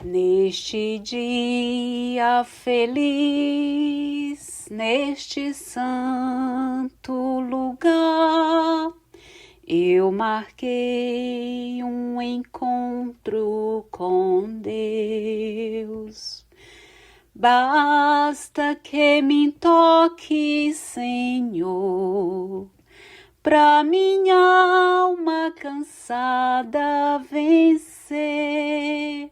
Neste dia feliz, neste santo lugar, eu marquei um encontro com Deus. Basta que me toque, Senhor, pra minha alma cansada vencer.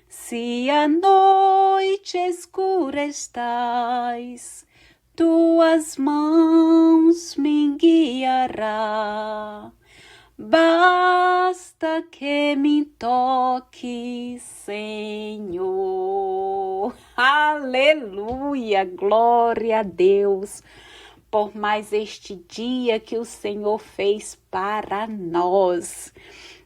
Se a noite escura estás, tuas mãos me guiará. Basta que me toque, Senhor. Aleluia, glória a Deus por mais este dia que o Senhor fez para nós.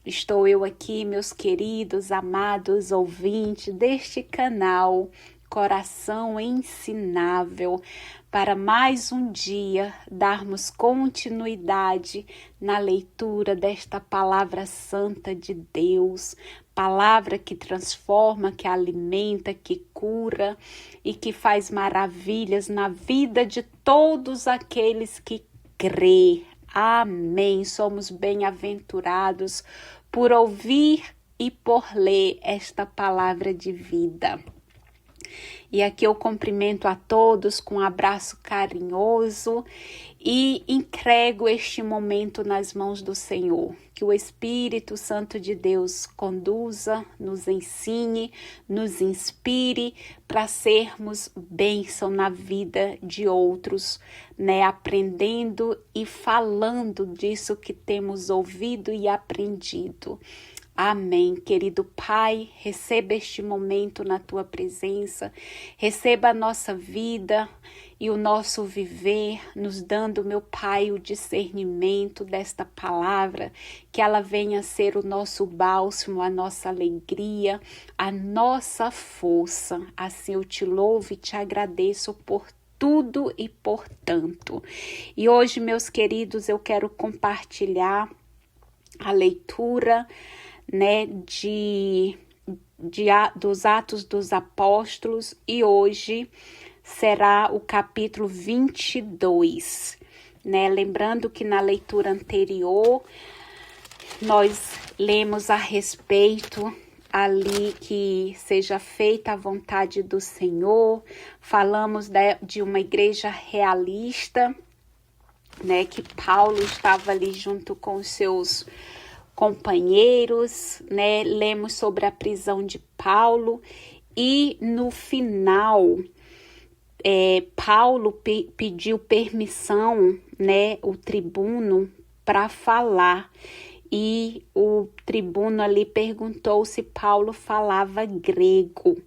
Estou eu aqui, meus queridos, amados ouvintes deste canal Coração Ensinável, para mais um dia darmos continuidade na leitura desta palavra santa de Deus, palavra que transforma, que alimenta, que cura e que faz maravilhas na vida de todos aqueles que crê. Amém. Somos bem-aventurados por ouvir e por ler esta palavra de vida. E aqui eu cumprimento a todos com um abraço carinhoso e entrego este momento nas mãos do Senhor. Que o Espírito Santo de Deus conduza, nos ensine, nos inspire para sermos bênção na vida de outros, né? Aprendendo e falando disso que temos ouvido e aprendido. Amém, querido Pai, receba este momento na Tua presença, receba a nossa vida e o nosso viver, nos dando, meu Pai, o discernimento desta palavra, que ela venha ser o nosso bálsamo, a nossa alegria, a nossa força. Assim eu te louvo e te agradeço por tudo e por tanto. E hoje, meus queridos, eu quero compartilhar a leitura, né, dos Atos dos Apóstolos, e hoje será o capítulo 22, né? Lembrando que na leitura anterior nós lemos a respeito ali que seja feita a vontade do Senhor, falamos de uma igreja realista, né, que Paulo estava ali junto com os seus companheiros, né? Lemos sobre a prisão de Paulo e no final Paulo pediu permissão, né, o tribuno para falar, e o tribuno ali perguntou se Paulo falava grego.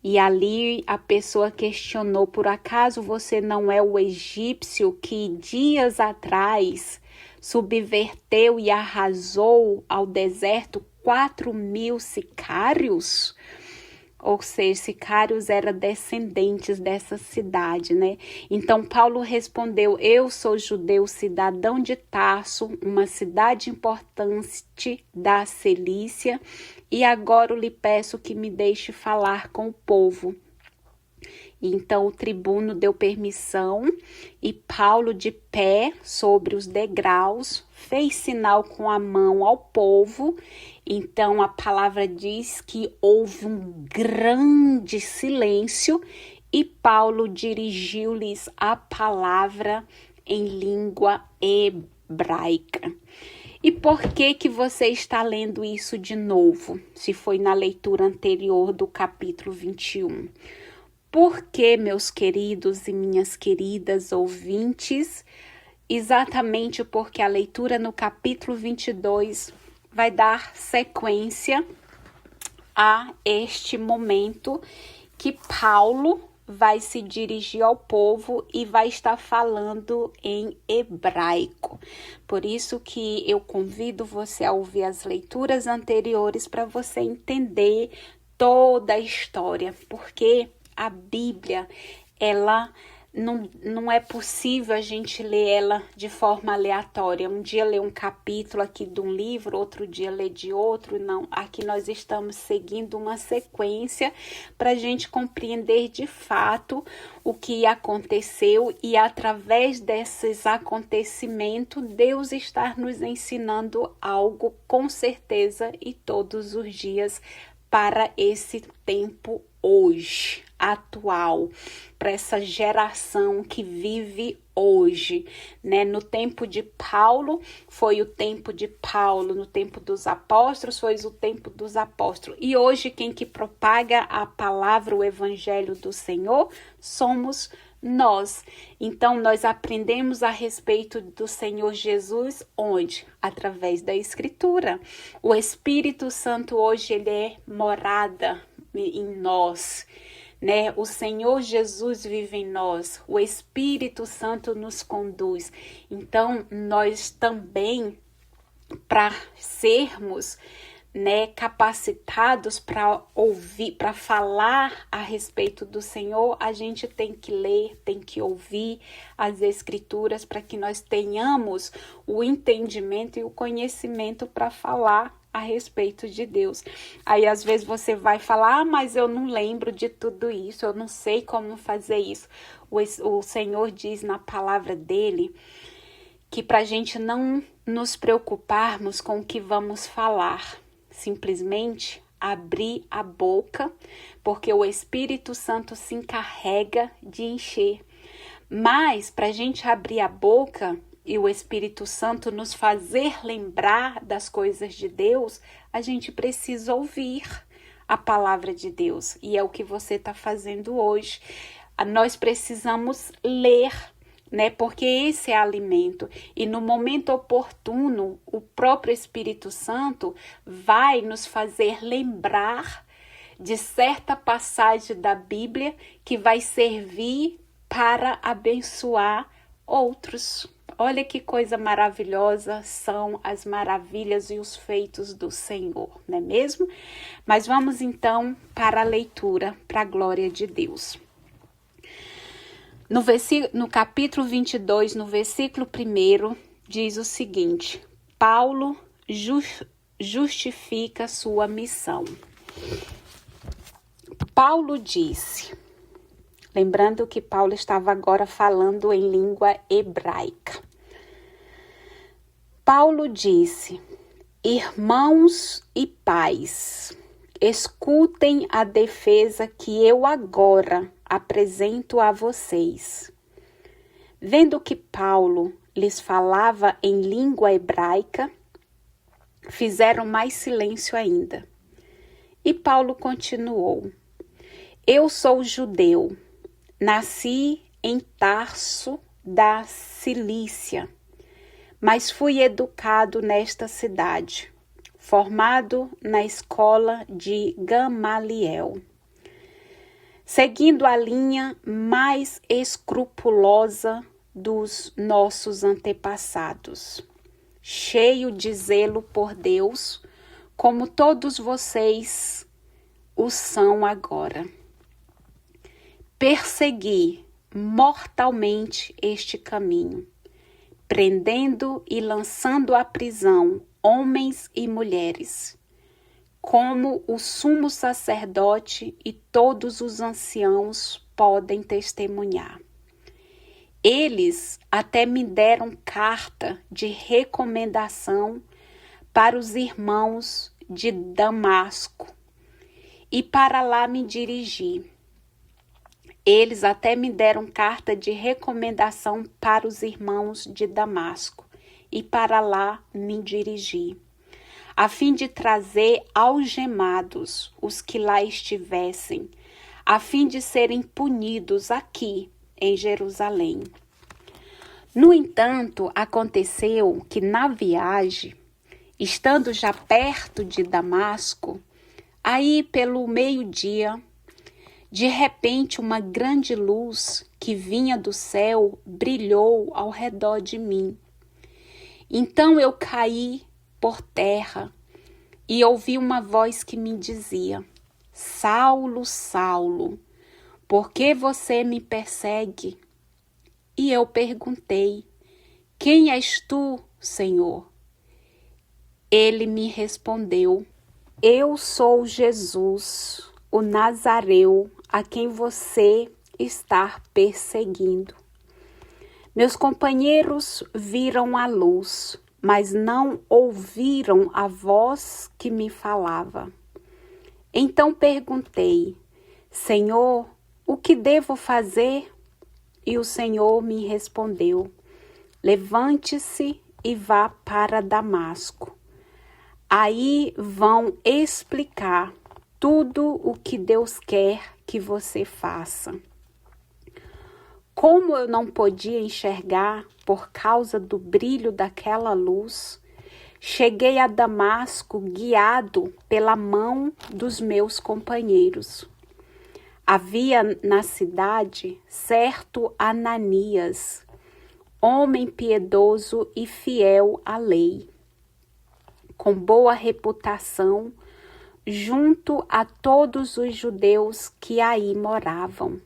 E ali a pessoa questionou: por acaso você não é o egípcio que dias atrás subverteu e arrasou ao deserto 4.000 sicários? Ou seja, sicários eram descendentes dessa cidade, né? Então Paulo respondeu: eu sou judeu, cidadão de Tarso, uma cidade importante da Cilícia, e agora eu lhe peço que me deixe falar com o povo. Então o tribuno deu permissão e Paulo, de pé sobre os degraus, fez sinal com a mão ao povo. Então a palavra diz que houve um grande silêncio e Paulo dirigiu-lhes a palavra em língua hebraica. E por que você está lendo isso de novo, se foi na leitura anterior do capítulo 21? Porque, meus queridos e minhas queridas ouvintes, exatamente porque a leitura no capítulo 22 vai dar sequência a este momento que Paulo vai se dirigir ao povo e vai estar falando em hebraico. Por isso que eu convido você a ouvir as leituras anteriores para você entender toda a história, porque a Bíblia, ela não é possível a gente ler ela de forma aleatória. Um dia ler um capítulo aqui de um livro, outro dia ler de outro. Não, aqui nós estamos seguindo uma sequência para a gente compreender de fato o que aconteceu e através desses acontecimentos, Deus está nos ensinando algo com certeza e todos os dias para esse tempo hoje, atual, para essa geração que vive hoje, né? No tempo de Paulo, foi o tempo de Paulo, no tempo dos apóstolos, foi o tempo dos apóstolos. E hoje quem que propaga a palavra, o evangelho do Senhor, somos nós. Então, nós aprendemos a respeito do Senhor Jesus, onde? Através da Escritura. O Espírito Santo hoje, ele é morada em nós, né? O Senhor Jesus vive em nós, o Espírito Santo nos conduz. Então, nós também, para sermos, né, capacitados para ouvir, para falar a respeito do Senhor, a gente tem que ler, tem que ouvir as Escrituras para que nós tenhamos o entendimento e o conhecimento para falar a respeito de Deus. Aí às vezes você vai falar, mas eu não lembro de tudo isso, eu não sei como fazer isso. O Senhor diz na palavra dele que para a gente não nos preocuparmos com o que vamos falar, simplesmente abrir a boca, porque o Espírito Santo se encarrega de encher. Mas para a gente abrir a boca e o Espírito Santo nos fazer lembrar das coisas de Deus, a gente precisa ouvir a palavra de Deus. E é o que você está fazendo hoje. Nós precisamos ler, né? Porque esse é alimento. E no momento oportuno, o próprio Espírito Santo vai nos fazer lembrar de certa passagem da Bíblia que vai servir para abençoar outros. Olha que coisa maravilhosa são as maravilhas e os feitos do Senhor, não é mesmo? Mas vamos então para a leitura, para a glória de Deus. No capítulo 22, no versículo 1, diz o seguinte: Paulo justifica sua missão. Paulo disse, lembrando que Paulo estava agora falando em língua hebraica. Paulo disse: irmãos e pais, escutem a defesa que eu agora apresento a vocês. Vendo que Paulo lhes falava em língua hebraica, fizeram mais silêncio ainda. E Paulo continuou: eu sou judeu, nasci em Tarso da Cilícia, mas fui educado nesta cidade, formado na escola de Gamaliel, seguindo a linha mais escrupulosa dos nossos antepassados, cheio de zelo por Deus, como todos vocês o são agora. Persegui mortalmente este caminho, prendendo e lançando à prisão homens e mulheres, como o sumo sacerdote e todos os anciãos podem testemunhar. Eles até me deram carta de recomendação para os irmãos de Damasco, e para lá me dirigi. Eles até me deram carta de recomendação para os irmãos de Damasco, e para lá me dirigi, a fim de trazer algemados os que lá estivessem, a fim de serem punidos aqui em Jerusalém. No entanto, aconteceu que na viagem, estando já perto de Damasco, aí pelo meio-dia, de repente uma grande luz que vinha do céu brilhou ao redor de mim. Então eu caí por terra e ouvi uma voz que me dizia: Saulo, Saulo, por que você me persegue? E eu perguntei: quem és tu, Senhor? Ele me respondeu: eu sou Jesus, o Nazareu, a quem você está perseguindo. Meus companheiros viram a luz, mas não ouviram a voz que me falava. Então perguntei: Senhor, o que devo fazer? E o Senhor me respondeu: levante-se e vá para Damasco. Aí vão explicar tudo o que Deus quer que você faça. Como eu não podia enxergar por causa do brilho daquela luz, cheguei a Damasco guiado pela mão dos meus companheiros. Havia na cidade certo Ananias, homem piedoso e fiel à lei, com boa reputação junto a todos os judeus que aí moravam.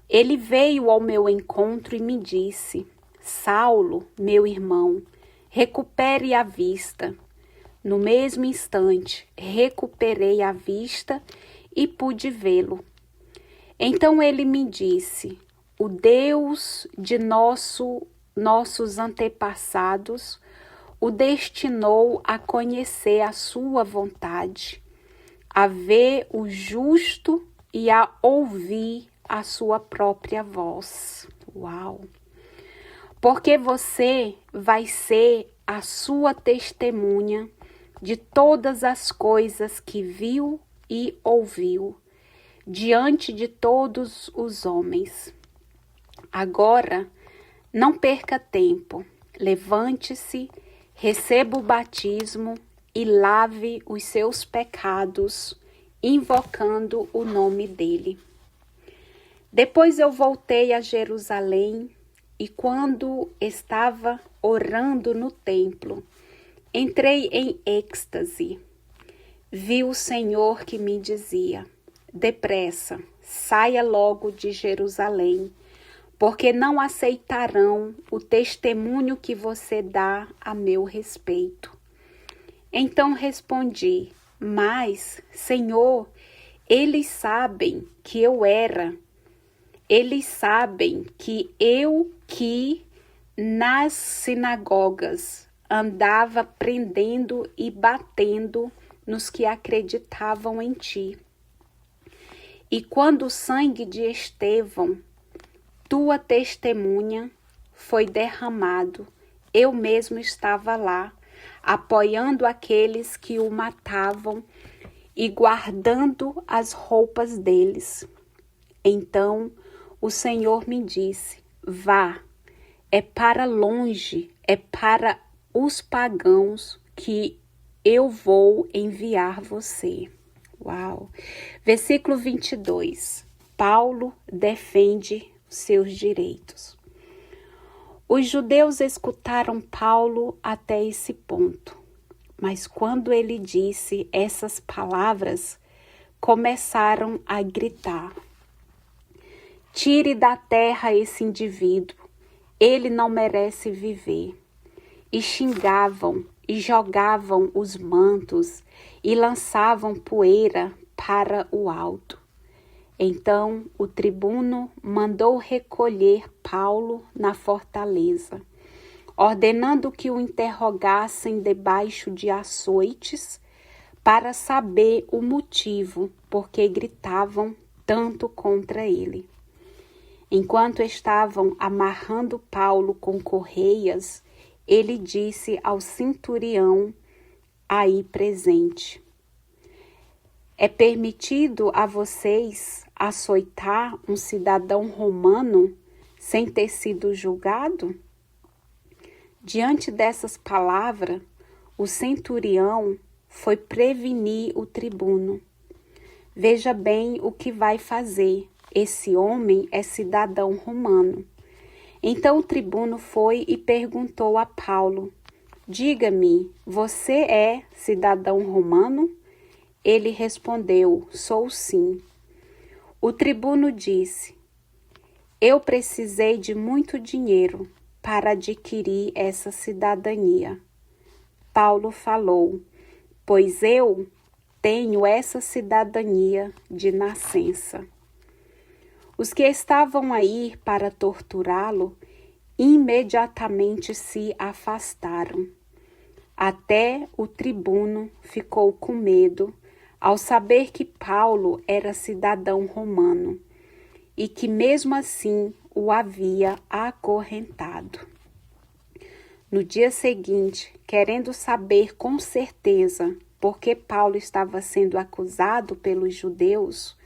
Ele veio ao meu encontro e me disse: Saulo, meu irmão, recupere a vista. No mesmo instante, recuperei a vista e pude vê-lo. Então ele me disse: o Deus de nossos antepassados o destinou a conhecer a sua vontade, a ver o justo e a ouvir a sua própria voz. Uau! Porque você vai ser a sua testemunha de todas as coisas que viu e ouviu, diante de todos os homens. Agora, não perca tempo, levante-se, receba o batismo e lave os seus pecados, invocando o nome dele. Depois eu voltei a Jerusalém e quando estava orando no templo, entrei em êxtase. Vi o Senhor que me dizia: depressa, saia logo de Jerusalém, porque não aceitarão o testemunho que você dá a meu respeito. Então respondi: mas, Senhor, eles sabem que nas sinagogas andava prendendo e batendo nos que acreditavam em ti. E quando o sangue de Estevão, tua testemunha, foi derramado, eu mesmo estava lá, apoiando aqueles que o matavam e guardando as roupas deles. Então o Senhor me disse: vá, é para longe, é para os pagãos que eu vou enviar você. Uau! Versículo 22. Paulo defende seus direitos. Os judeus escutaram Paulo até esse ponto, mas quando ele disse essas palavras, começaram a gritar: tire da terra esse indivíduo, ele não merece viver. E xingavam e jogavam os mantos e lançavam poeira para o alto. Então o tribuno mandou recolher Paulo na fortaleza, ordenando que o interrogassem debaixo de açoites para saber o motivo por que gritavam tanto contra ele. Enquanto estavam amarrando Paulo com correias, ele disse ao centurião aí presente: é permitido a vocês açoitar um cidadão romano sem ter sido julgado? Diante dessas palavras, o centurião foi prevenir o tribuno. Veja bem o que vai fazer. Esse homem é cidadão romano. Então o tribuno foi e perguntou a Paulo: diga-me, você é cidadão romano? Ele respondeu: sou sim. O tribuno disse: Eu precisei de muito dinheiro para adquirir essa cidadania. Paulo falou, pois eu tenho essa cidadania de nascença. Os que estavam aí para torturá-lo imediatamente se afastaram. Até o tribuno ficou com medo ao saber que Paulo era cidadão romano e que mesmo assim o havia acorrentado. No dia seguinte, querendo saber com certeza por que Paulo estava sendo acusado pelos judeus,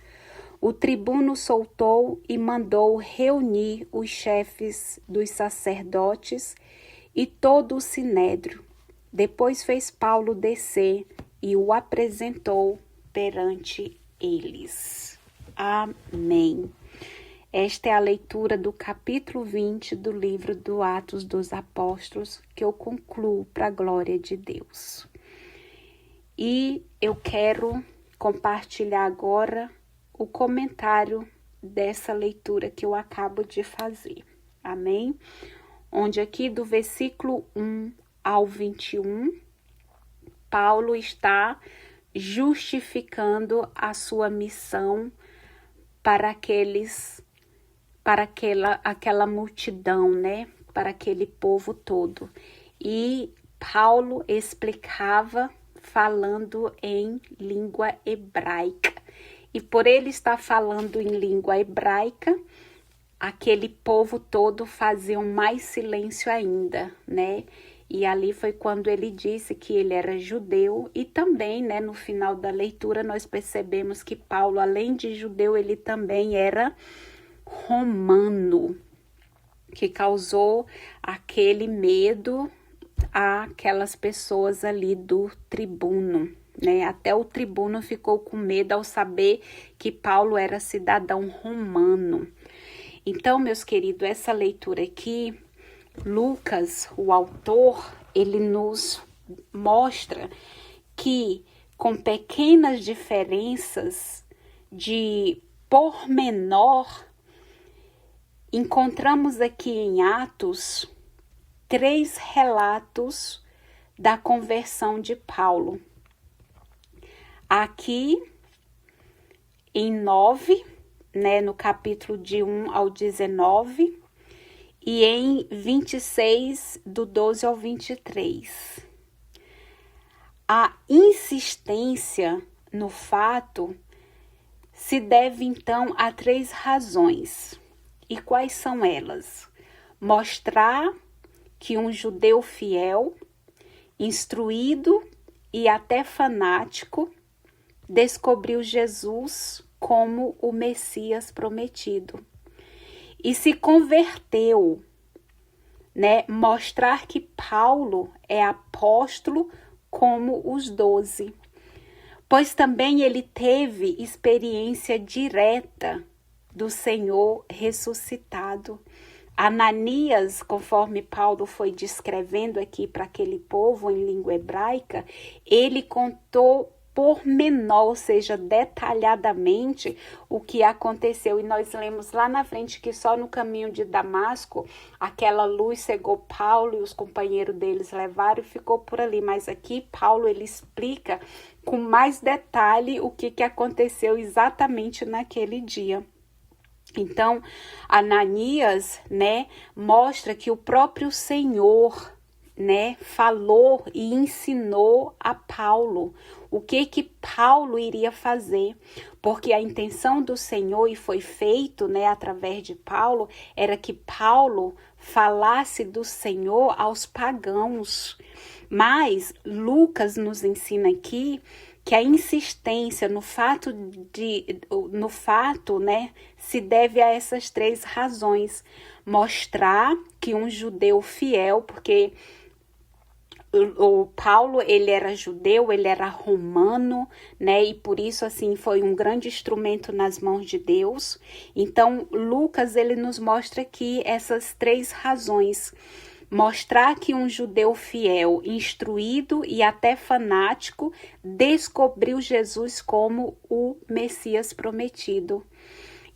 o tribuno soltou e mandou reunir os chefes dos sacerdotes e todo o sinédrio. Depois fez Paulo descer e o apresentou perante eles. Amém. Esta é a leitura do capítulo 20 do livro do Atos dos Apóstolos, que eu concluo para a glória de Deus. E eu quero compartilhar agora o comentário dessa leitura que eu acabo de fazer. Amém? Onde aqui do versículo 1 ao 21, Paulo está justificando a sua missão para aquela multidão, né? Para aquele povo todo. E Paulo explicava falando em língua hebraica. E por ele estar falando em língua hebraica, aquele povo todo fazia mais silêncio ainda, né? E ali foi quando ele disse que ele era judeu e também, né, no final da leitura nós percebemos que Paulo, além de judeu, ele também era romano, que causou aquele medo àquelas pessoas ali do tribuno, né? Até o tribuno ficou com medo ao saber que Paulo era cidadão romano. Então, meus queridos, essa leitura aqui, Lucas, o autor, ele nos mostra que com pequenas diferenças de pormenor, encontramos aqui em Atos 3 relatos da conversão de Paulo. Aqui em 9, né, no capítulo de 1 ao 19, e em 26, do 12 ao 23. A insistência no fato se deve, então, a 3 razões. E quais são elas? Mostrar que um judeu fiel, instruído e até fanático descobriu Jesus como o Messias prometido e se converteu, né? Mostrar que Paulo é apóstolo como os 12, pois também ele teve experiência direta do Senhor ressuscitado. Ananias, conforme Paulo foi descrevendo aqui para aquele povo em língua hebraica, ele contou pormenor, ou seja, detalhadamente o que aconteceu. E nós lemos lá na frente que só no caminho de Damasco, aquela luz cegou Paulo e os companheiros deles levaram e ficou por ali. Mas aqui Paulo, ele explica com mais detalhe o que aconteceu exatamente naquele dia. Então, Ananias, né, mostra que o próprio Senhor, né, falou e ensinou a Paulo o que Paulo iria fazer, porque a intenção do Senhor, e foi feito, né, através de Paulo, era que Paulo falasse do Senhor aos pagãos. Mas Lucas nos ensina aqui que a insistência no fato, né, se deve a essas 3 razões. Mostrar que um judeu fiel, porque o Paulo, ele era judeu, ele era romano, né, e por isso, assim, foi um grande instrumento nas mãos de Deus. Então, Lucas, ele nos mostra aqui essas 3 razões. Mostrar que um judeu fiel, instruído e até fanático descobriu Jesus como o Messias prometido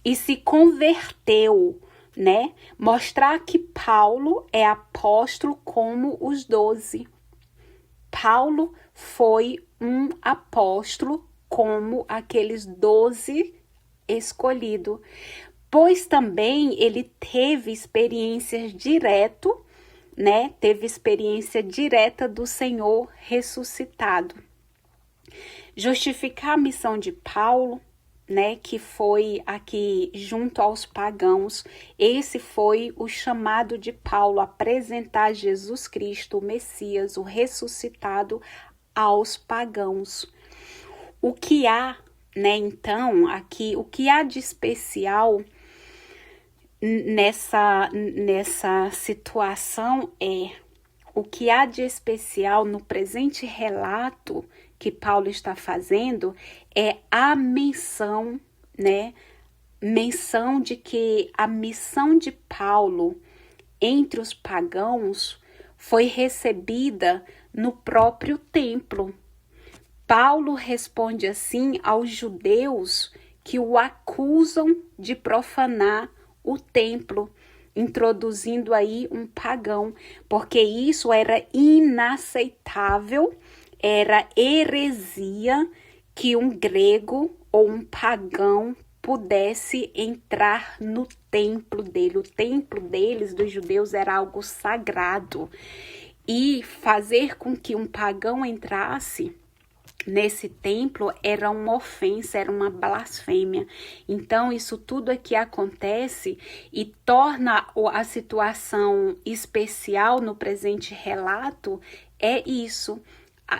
e se converteu né? Mostrar que Paulo é apóstolo como os 12. Paulo foi um apóstolo como aqueles 12 escolhidos, pois também ele teve experiências direto, né? Teve experiência direta do Senhor ressuscitado. Justificar a missão de Paulo, né, que foi aqui junto aos pagãos. Esse foi o chamado de Paulo, apresentar Jesus Cristo, o Messias, o ressuscitado, aos pagãos. O que há, né, então, aqui, o que há de especial nessa situação o que há de especial no presente relato que Paulo está fazendo é a menção, né? Menção de que a missão de Paulo entre os pagãos foi recebida no próprio templo. Paulo responde assim aos judeus que o acusam de profanar o templo, introduzindo aí um pagão, porque isso era inaceitável, era heresia que um grego ou um pagão pudesse entrar no templo dele. O templo deles, dos judeus, era algo sagrado. E fazer com que um pagão entrasse nesse templo era uma ofensa, era uma blasfêmia. Então, isso tudo aqui acontece e torna a situação especial no presente relato é isso,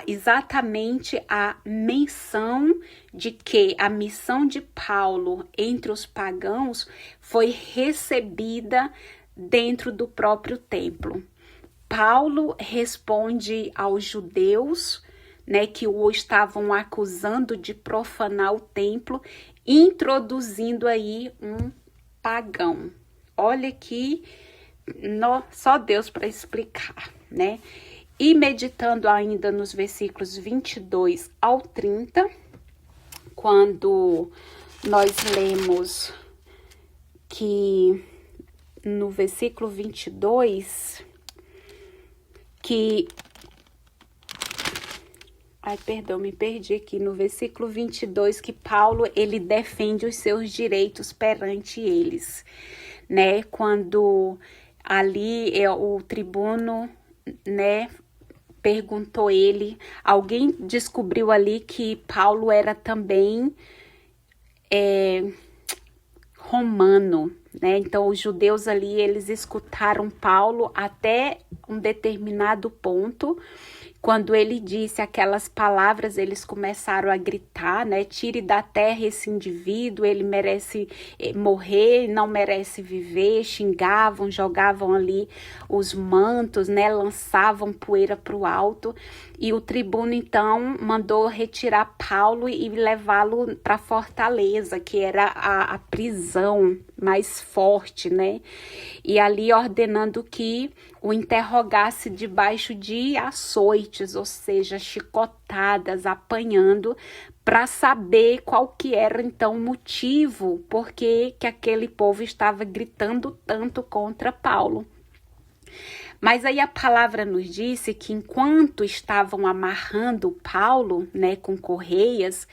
exatamente a menção de que a missão de Paulo entre os pagãos foi recebida dentro do próprio templo. Paulo responde aos judeus, né, que o estavam acusando de profanar o templo, introduzindo aí um pagão. Olha aqui, só Deus para explicar, né? E meditando ainda nos versículos 22 ao 30, quando nós lemos que no versículo 22, que... me perdi aqui. No versículo 22, que Paulo, ele defende os seus direitos perante eles, né? Quando ali o tribuno, né, perguntou ele, alguém descobriu ali que Paulo era também romano, né? Então os judeus ali, eles escutaram Paulo até um determinado ponto. Quando ele disse aquelas palavras, eles começaram a gritar, né? Tire da terra esse indivíduo, ele merece morrer, não merece viver. Xingavam, jogavam ali os mantos, né? Lançavam poeira para o alto. E o tribuno, então, mandou retirar Paulo e levá-lo para a fortaleza, que era a prisão mais forte, né? E ali ordenando que o interrogasse debaixo de açoites, ou seja, chicotadas, apanhando, para saber qual que era então o motivo, porque que aquele povo estava gritando tanto contra Paulo. Mas aí a palavra nos disse que enquanto estavam amarrando Paulo, né, com correias,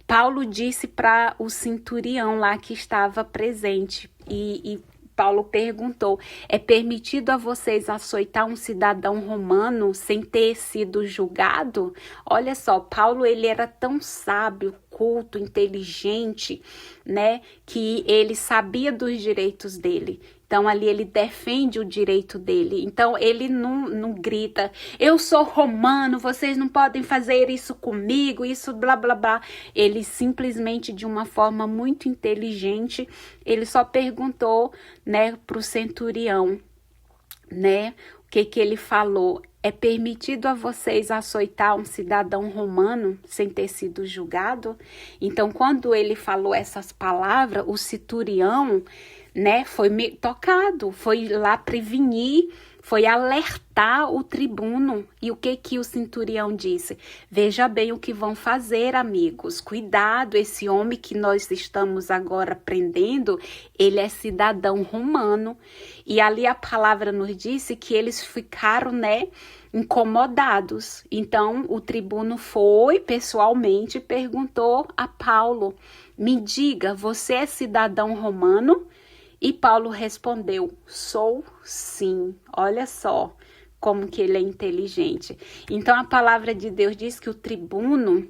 Paulo disse para o centurião lá que estava presente e Paulo perguntou, é permitido a vocês açoitar um cidadão romano sem ter sido julgado? Olha só, Paulo, ele era tão sábio, culto, inteligente, né, que ele sabia dos direitos dele. Então, ali ele defende o direito dele. Então, ele não grita, eu sou romano, vocês não podem fazer isso comigo, isso blá, blá, blá. Ele simplesmente, de uma forma muito inteligente, ele só perguntou, né, para o centurião, né, o que ele falou. É permitido a vocês açoitar um cidadão romano sem ter sido julgado? Então, quando ele falou essas palavras, o centurião, né, foi tocado, foi lá prevenir, foi alertar o tribuno. E o que o centurião disse? Veja bem o que vão fazer, amigos. Cuidado, esse homem que nós estamos agora prendendo, ele é cidadão romano. E ali a palavra nos disse que eles ficaram, incomodados. Então, o tribuno foi pessoalmente e perguntou a Paulo: me diga, você é cidadão romano? E Paulo respondeu: sou sim. Olha só como que ele é inteligente. Então, a palavra de Deus diz que o tribuno,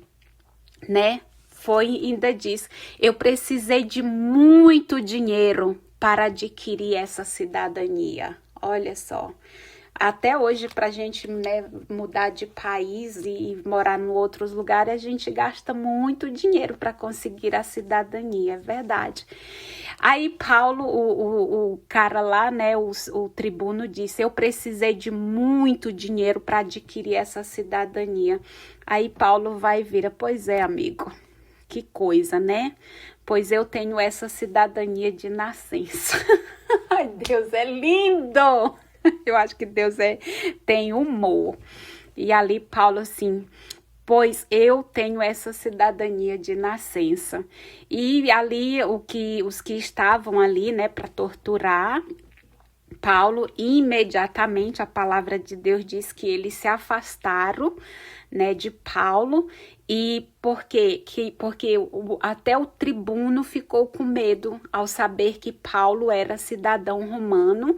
ainda diz: eu precisei de muito dinheiro para adquirir essa cidadania. Olha só. Até hoje, para a gente mudar de país e morar em outros lugares, a gente gasta muito dinheiro para conseguir a cidadania, é verdade. Aí Paulo, o cara lá, o tribuno disse: eu precisei de muito dinheiro para adquirir essa cidadania. Aí Paulo vai e vira: pois é, amigo, que coisa, né? Pois eu tenho essa cidadania de nascença. Ai, Deus é lindo! Eu acho que Deus tem humor. E ali Paulo assim: pois eu tenho essa cidadania de nascença. E ali os que estavam ali, para torturar Paulo, imediatamente a palavra de Deus diz que eles se afastaram, de Paulo. E por quê? Porque até o tribuno ficou com medo ao saber que Paulo era cidadão romano,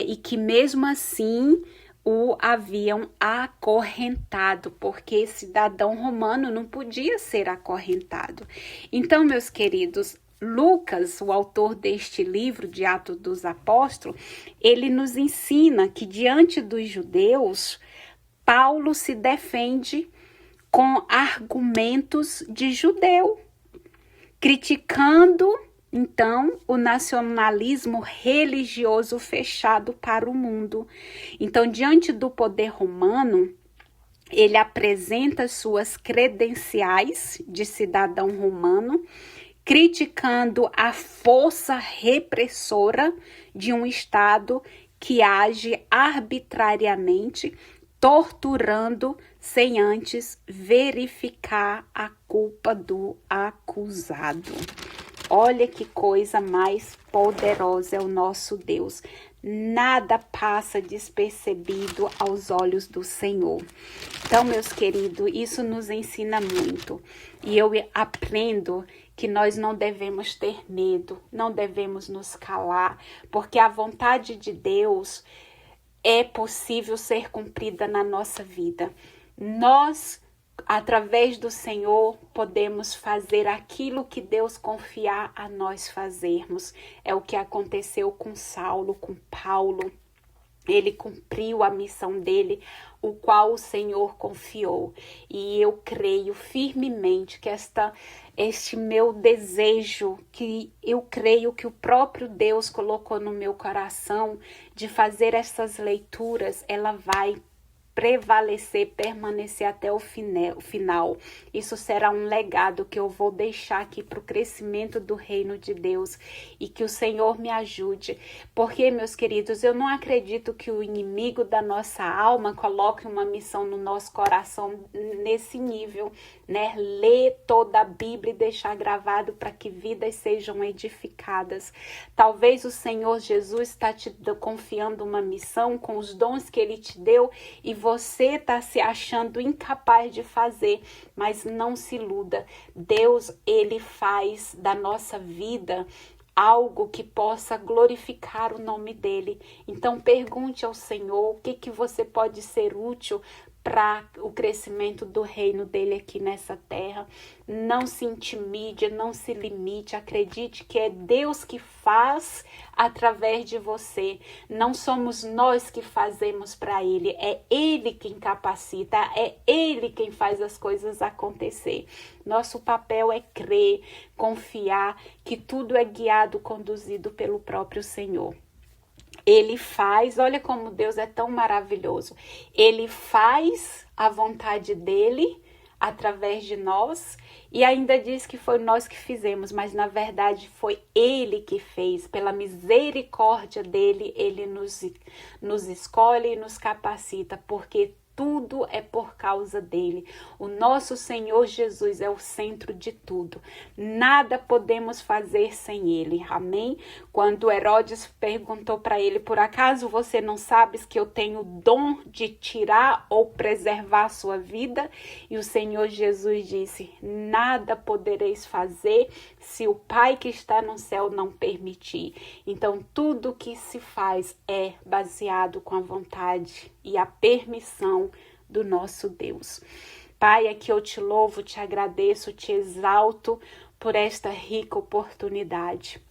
e que mesmo assim o haviam acorrentado, porque cidadão romano não podia ser acorrentado. Então, meus queridos, Lucas, o autor deste livro de Atos dos Apóstolos, ele nos ensina que diante dos judeus, Paulo se defende com argumentos de judeu, criticando então o nacionalismo religioso fechado para o mundo. Então, diante do poder romano, ele apresenta suas credenciais de cidadão romano, criticando a força repressora de um Estado que age arbitrariamente, torturando sem antes verificar a culpa do acusado. Olha que coisa mais poderosa é o nosso Deus. Nada passa despercebido aos olhos do Senhor. Então, meus queridos, isso nos ensina muito. E eu aprendo que nós não devemos ter medo, não devemos nos calar, porque a vontade de Deus é possível ser cumprida na nossa vida. Nós, através do Senhor, podemos fazer aquilo que Deus confiar a nós fazermos. É o que aconteceu com Saulo, com Paulo. Ele cumpriu a missão dele, o qual o Senhor confiou. E eu creio firmemente que este meu desejo, que eu creio que o próprio Deus colocou no meu coração de fazer essas leituras, ela vai prevalecer, permanecer até o final. Isso será um legado que eu vou deixar aqui para o crescimento do reino de Deus, e que o Senhor me ajude, porque, meus queridos, eu não acredito que o inimigo da nossa alma coloque uma missão no nosso coração nesse nível, ler toda a Bíblia e deixar gravado para que vidas sejam edificadas. Talvez o Senhor Jesus está te confiando uma missão com os dons que Ele te deu e você está se achando incapaz de fazer, mas não se iluda. Deus, Ele faz da nossa vida algo que possa glorificar o nome dEle. Então pergunte ao Senhor o que você pode ser útil para o crescimento do reino dele aqui nessa terra. Não se intimide, não se limite, acredite que é Deus que faz através de você. Não somos nós que fazemos para ele, é ele quem capacita, é ele quem faz as coisas acontecer. Nosso papel é crer, confiar que tudo é guiado, conduzido pelo próprio Senhor. Ele faz, olha como Deus é tão maravilhoso. Ele faz a vontade dele através de nós, e ainda diz que foi nós que fizemos, mas na verdade foi Ele que fez. Pela misericórdia dele, Ele nos escolhe e nos capacita, porque tudo é por causa dele. O nosso Senhor Jesus é o centro de tudo. Nada podemos fazer sem ele. Amém? Quando Herodes perguntou para ele, por acaso você não sabes que eu tenho o dom de tirar ou preservar a sua vida? E o Senhor Jesus disse, nada podereis fazer se o Pai que está no céu não permitir. Então, tudo que se faz é baseado com a vontade e a permissão do nosso Deus. Pai, aqui eu te louvo, te agradeço, te exalto por esta rica oportunidade.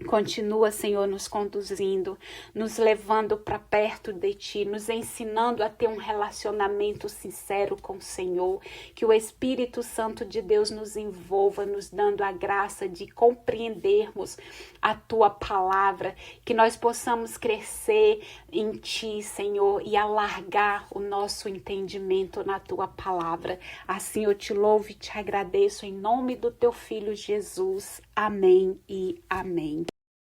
Continua, Senhor, nos conduzindo, nos levando para perto de Ti, nos ensinando a ter um relacionamento sincero com o Senhor. Que o Espírito Santo de Deus nos envolva, nos dando a graça de compreendermos a Tua palavra. Que nós possamos crescer em Ti, Senhor, e alargar o nosso entendimento na Tua palavra. Assim eu te louvo e te agradeço em nome do Teu Filho Jesus. Amém e amém.